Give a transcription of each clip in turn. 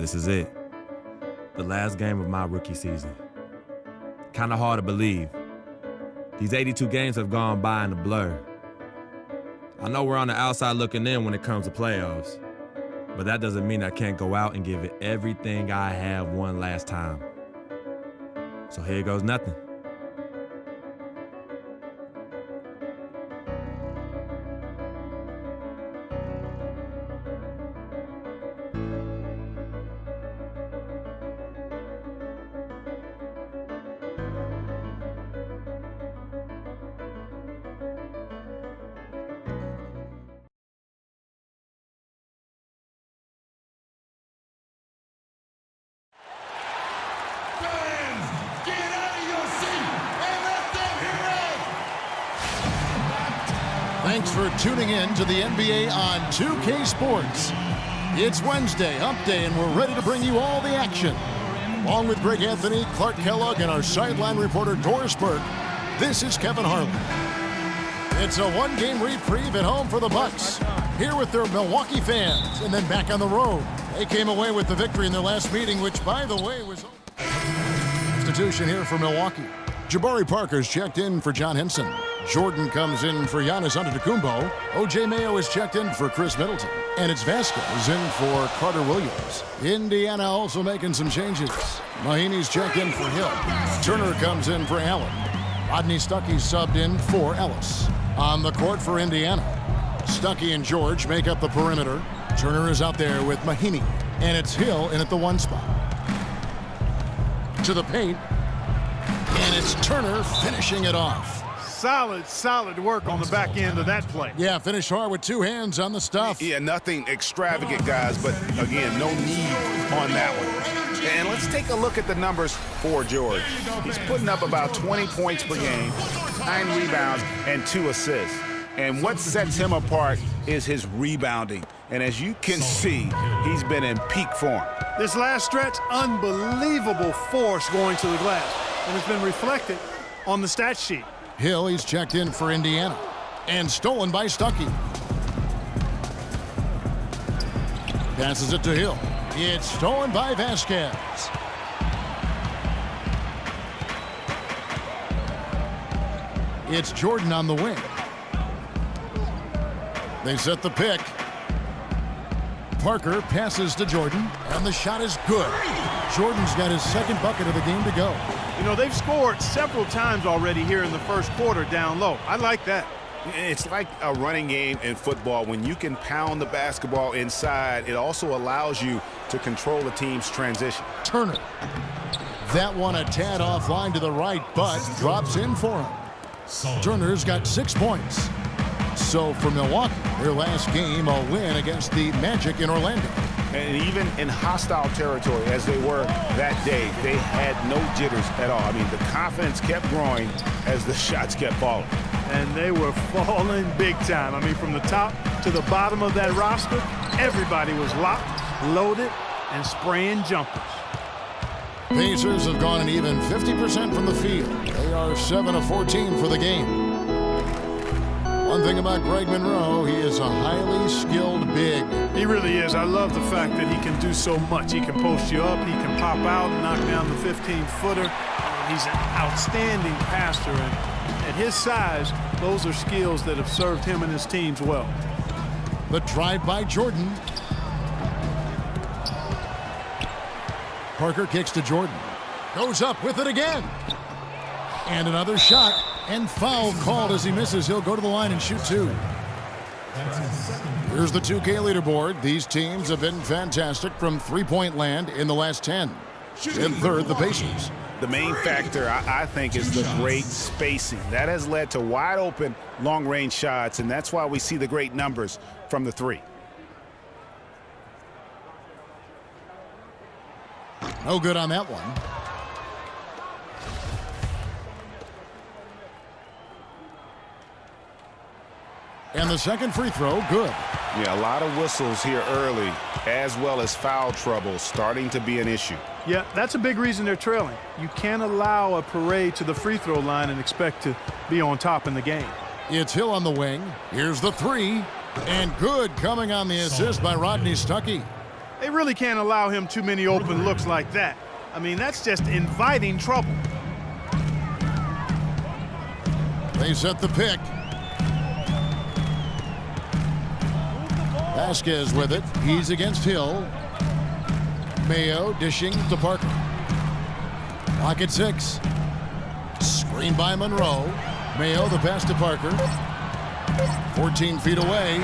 This is it. The last game of my rookie season. Kinda hard to believe. These 82 games have gone by in a blur. I know we're on the outside looking in when it comes to playoffs, but that doesn't mean I can't go out and give it everything I have one last time. So here goes nothing. Thanks for tuning in to the NBA on 2K Sports. It's Wednesday, Hump Day, and we're ready to bring you all the action. Along with Greg Anthony, Clark Kellogg, and our sideline reporter Doris Burke, this is Kevin Harlan. It's a one-game reprieve at home for the Bucks, here with their Milwaukee fans, and then back on the road. They came away with the victory in their last meeting, which, by the way, was substitution here for Milwaukee. Jabari Parker's checked in for John Henson. Jordan comes in for Giannis Antetokounmpo. O.J. Mayo is checked in for Chris Middleton. And it's Vasquez in for Carter Williams. Indiana also making some changes. Mahinmi's checked in for Hill. Turner comes in for Allen. Rodney Stuckey's subbed in for Ellis. On the court for Indiana, Stuckey and George make up the perimeter. Turner is out there with Mahinmi. And it's Hill in at the one spot. To the paint. And it's Turner finishing it off. Solid work on the back end of that play. Yeah, finish hard with two hands on the stuff. Yeah, nothing extravagant, guys, but again, no need on that one. And let's take a look at the numbers for George. He's putting up about 20 points per game, 9 rebounds, and 2 assists. And what sets him apart is his rebounding. And as you can see, he's been in peak form. This last stretch, unbelievable force going to the glass. And it's been reflected on the stat sheet. Hill, he's checked in for Indiana. And stolen by Stuckey. Passes it to Hill. It's stolen by Vasquez. It's Jordan on the wing. They set the pick. Parker passes to Jordan, and the shot is good. Jordan's got his second bucket of the game to go. You know, they've scored several times already here in the first quarter down low. I like that. It's like a running game in football. When you can pound the basketball inside, it also allows you to control the team's transition. Turner. That one a tad offline to the right, but drops in for him. Turner's got 6 points. So for Milwaukee, their last game, a win against the Magic in Orlando. And even in hostile territory, as they were that day, they had no jitters at all. I mean, the confidence kept growing as the shots kept falling. And they were falling big time. I mean, from the top to the bottom of that roster, everybody was locked, loaded, and spraying jumpers. Pacers have gone an even 50% from the field. They are 7 of 14 for the game. One thing about Greg Monroe, he is a highly skilled big. He really is. I love the fact that he can do so much. He can post you up, he can pop out and knock down the 15-footer. He's an outstanding passer, and at his size, those are skills that have served him and his teams well. The drive by Jordan. Parker kicks to Jordan. Goes up with it again. And another shot. And foul called as he misses. He'll go to the line and shoot 2. Here's the 2K leaderboard. These teams have been fantastic from three-point land in the last 10. In third, the Pacers. The main factor, I think, is the great spacing. That has led to wide-open, long-range shots, and that's why we see the great numbers from the 3. No good on that one. And the second free throw, good. Yeah, a lot of whistles here early, as well as foul trouble starting to be an issue. Yeah, that's a big reason they're trailing. You can't allow a parade to the free throw line and expect to be on top in the game. It's Hill on the wing. Here's the 3. And good coming on the assist by Rodney Stuckey. They really can't allow him too many open looks like that. I mean, that's just inviting trouble. They set the pick. Vasquez with it. He's against Hill. Mayo dishing to Parker. Lock at 6. Screen by Monroe. Mayo the pass to Parker. 14 feet away.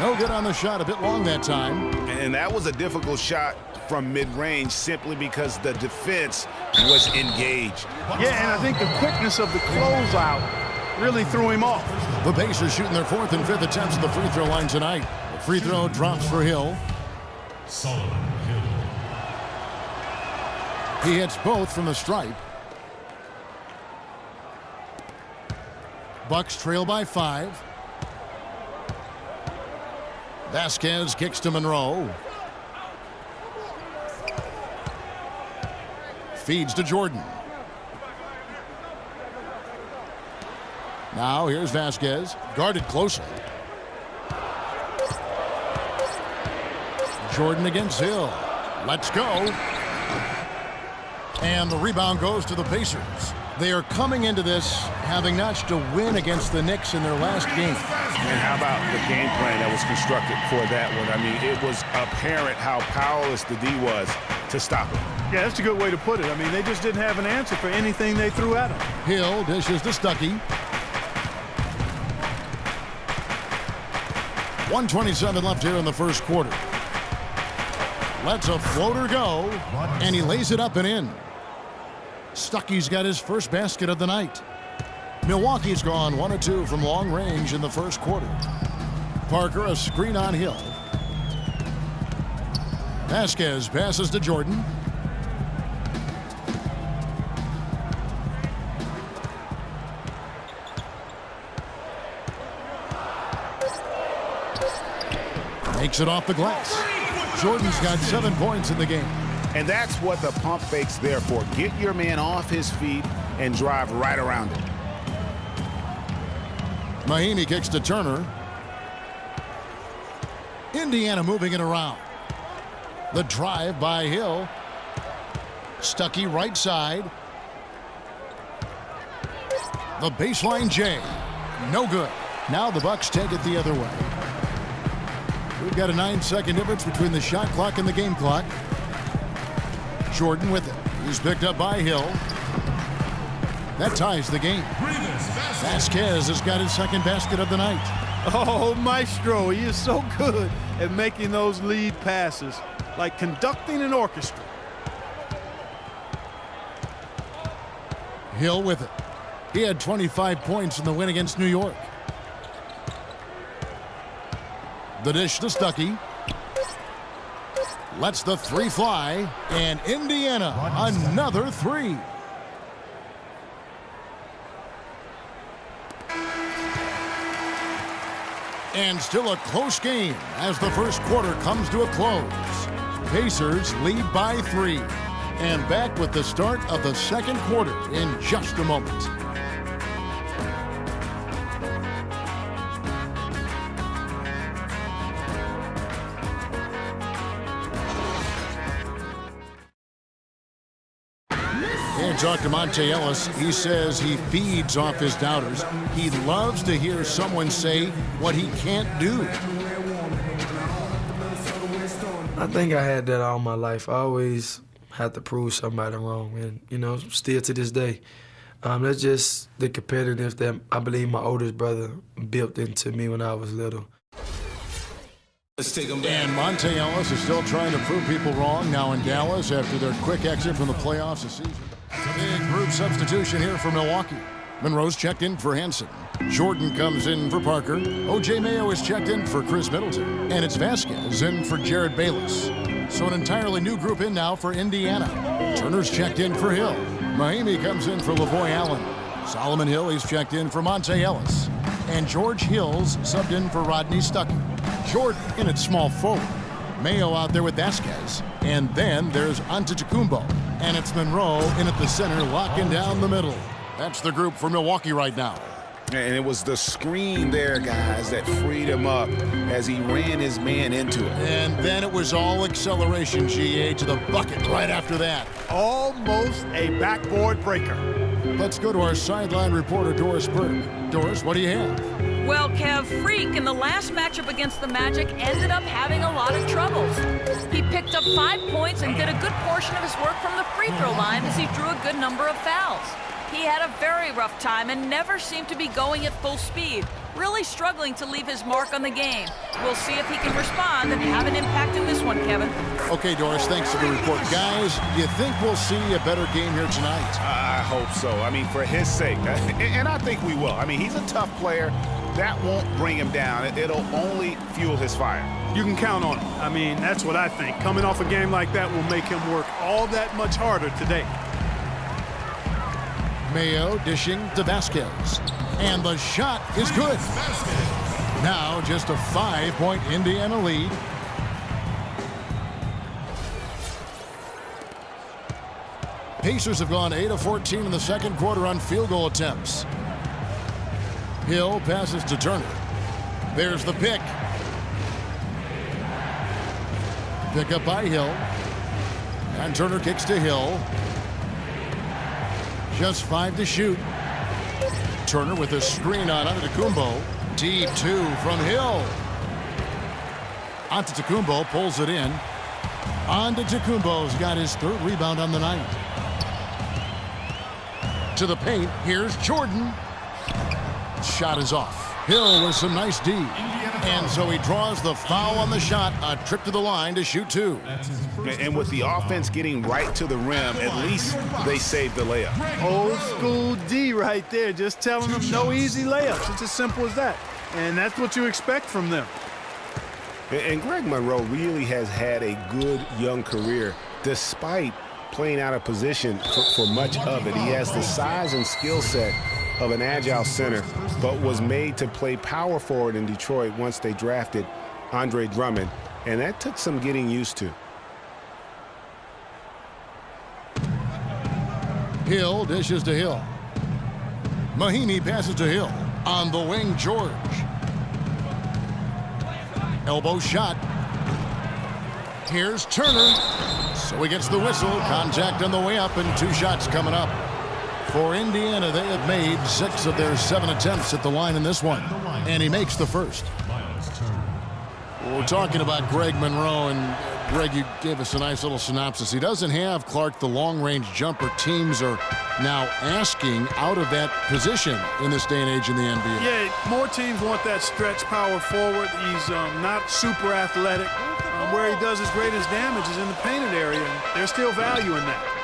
No good on the shot. A bit long that time. And that was a difficult shot from mid-range simply because the defense was engaged. Yeah, and I think the quickness of the closeout really threw him off. The Pacers shooting their 4th and 5th attempts at the free throw line tonight. The free throw drops for Hill. Solomon Hill. He hits both from the stripe. Bucks trail by 5. Vasquez kicks to Monroe. Feeds to Jordan. Now here's Vasquez, guarded closely. Jordan against Hill. Let's go. And the rebound goes to the Pacers. They are coming into this having notched a win against the Knicks in their last game. And how about the game plan that was constructed for that one? I mean, it was apparent how powerless the D was to stop it. Yeah, that's a good way to put it. I mean, they just didn't have an answer for anything they threw at him. Hill dishes to Stuckey. 1:27 left here in the first quarter. Lets a floater go, and he lays it up and in. Stuckey's got his first basket of the night. Milwaukee's gone 1 of 2 from long range in the first quarter. Parker a screen on Hill. Vasquez passes to Jordan. Makes it off the glass. Jordan's got 7 points in the game. And that's what the pump fake's there for. Get your man off his feet and drive right around him. Mahinmi kicks to Turner. Indiana moving it around. The drive by Hill. Stuckey right side. The baseline J. No good. Now the Bucks take it the other way. We've got a 9-second difference between the shot clock and the game clock. Jordan with it. He's picked up by Hill. That ties the game. Vasquez has got his second basket of the night. Oh, Maestro, he is so good at making those lead passes, like conducting an orchestra. Hill with it. He had 25 points in the win against New York. The dish to Stuckey. Lets the 3 fly, and Indiana another 3. And still a close game as the first quarter comes to a close. Pacers lead by 3. And back with the start of the second quarter in just a moment. And talk to Monte Ellis. He says he feeds off his doubters. He loves to hear someone say what he can't do. I think I had that all my life. I always had to prove somebody wrong, and still to this day. That's just the competitiveness that I believe my oldest brother built into me when I was little. Let's take him back. And Monte Ellis is still trying to prove people wrong now in Dallas after their quick exit from the playoffs this season. Big group substitution here for Milwaukee. Monroe's checked in for Hansen. Jordan comes in for Parker. O.J. Mayo is checked in for Chris Middleton. And it's Vasquez in for Jared Bayless. So an entirely new group in now for Indiana. Turner's checked in for Hill. Mahinmi comes in for Lavoy Allen. Solomon Hill, he's checked in for Monte Ellis. And George Hill's subbed in for Rodney Stuckey. Jordan in at small forward. Mayo out there with Vasquez. And then there's Antetokounmpo. And it's Monroe in at the center, locking down the middle. That's the group for Milwaukee right now. And it was the screen there, guys, that freed him up as he ran his man into it. And then it was all acceleration, GA, to the bucket right after that. Almost a backboard breaker. Let's go to our sideline reporter, Doris Burke. Doris, what do you have? Well, Kev, Freak in the last matchup against the Magic ended up having a lot of troubles. He picked up 5 points and did a good portion of his work from the free throw line as he drew a good number of fouls. He had a very rough time and never seemed to be going at full speed, really struggling to leave his mark on the game. We'll see if he can respond and have an impact in this one, Kevin. Okay, Doris, thanks for the report. Guys, do you think we'll see a better game here tonight? I hope so. I mean, for his sake. And I think we will. I mean, he's a tough player. That won't bring him down. It'll only fuel his fire. You can count on it. I mean, that's what I think. Coming off a game like that will make him work all that much harder today. Mayo dishing to Vasquez. And the shot is good. Now just a 5-point Indiana lead. Pacers have gone 8 of 14 in the second quarter on field goal attempts. Hill passes to Turner. There's the pick. Pick up by Hill. And Turner kicks to Hill. Just 5 to shoot. Turner with a screen on Antetokounmpo. Deep 2 from Hill. Antetokounmpo pulls it in. Antetokounmpo's got his 3rd rebound on the night. To the paint. Here's Jordan. Shot is off. Hill with some nice D. And so he draws the foul on the shot. A trip to the line to shoot 2. And with the offense getting right to the rim, at least they saved the layup. Old school D right there, just telling them no easy layups. It's as simple as that. And that's what you expect from them. And Greg Monroe really has had a good young career despite playing out of position for much of it. He has the size and skill set of an agile center, but was made to play power forward in Detroit once they drafted Andre Drummond, and that took some getting used to. Hill dishes to Hill. Mahinmi passes to Hill. On the wing, George. Elbow shot. Here's Turner. So he gets the whistle. Contact on the way up, and 2 shots coming up. For Indiana, they have made 6 of their 7 attempts at the line in this one. And he makes the first. We're talking about Greg Monroe, and Greg, you gave us a nice little synopsis. He doesn't have, Clark, the long-range jumper teams are now asking out of that position in this day and age in the NBA. Yeah, more teams want that stretch power forward. He's not super athletic. Where he does his greatest damage is in the painted area, and there's still value in that.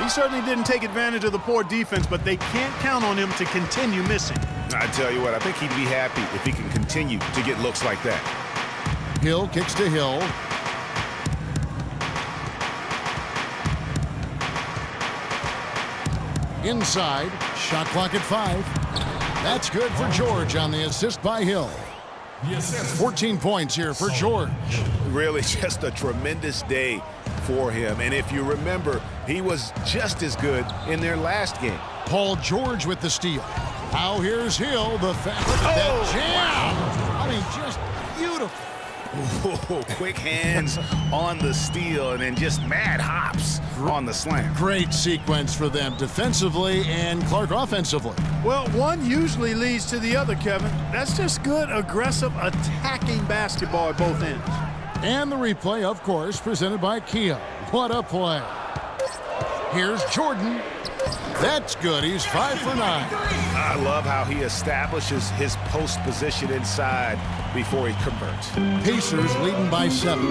He certainly didn't take advantage of the poor defense, but they can't count on him to continue missing. I tell you what, I think he'd be happy if he can continue to get looks like that. Hill kicks to Hill. Inside, shot clock at 5. That's good for George on the assist by Hill. 14 points here for George. Really just a tremendous day for him. And if you remember, he was just as good in their last game. Paul George with the steal. Now here's Hill. Look at that jam. I mean, just beautiful. Ooh, quick hands on the steal and then just mad hops on the slam. Great sequence for them defensively and Clark offensively. Well, one usually leads to the other, Kevin. That's just good, aggressive, attacking basketball at both ends. And the replay, of course, presented by Kia. What a play. Here's Jordan. That's good. He's 5 for 9. I love how he establishes his post position inside before he converts. Pacers leading by 7.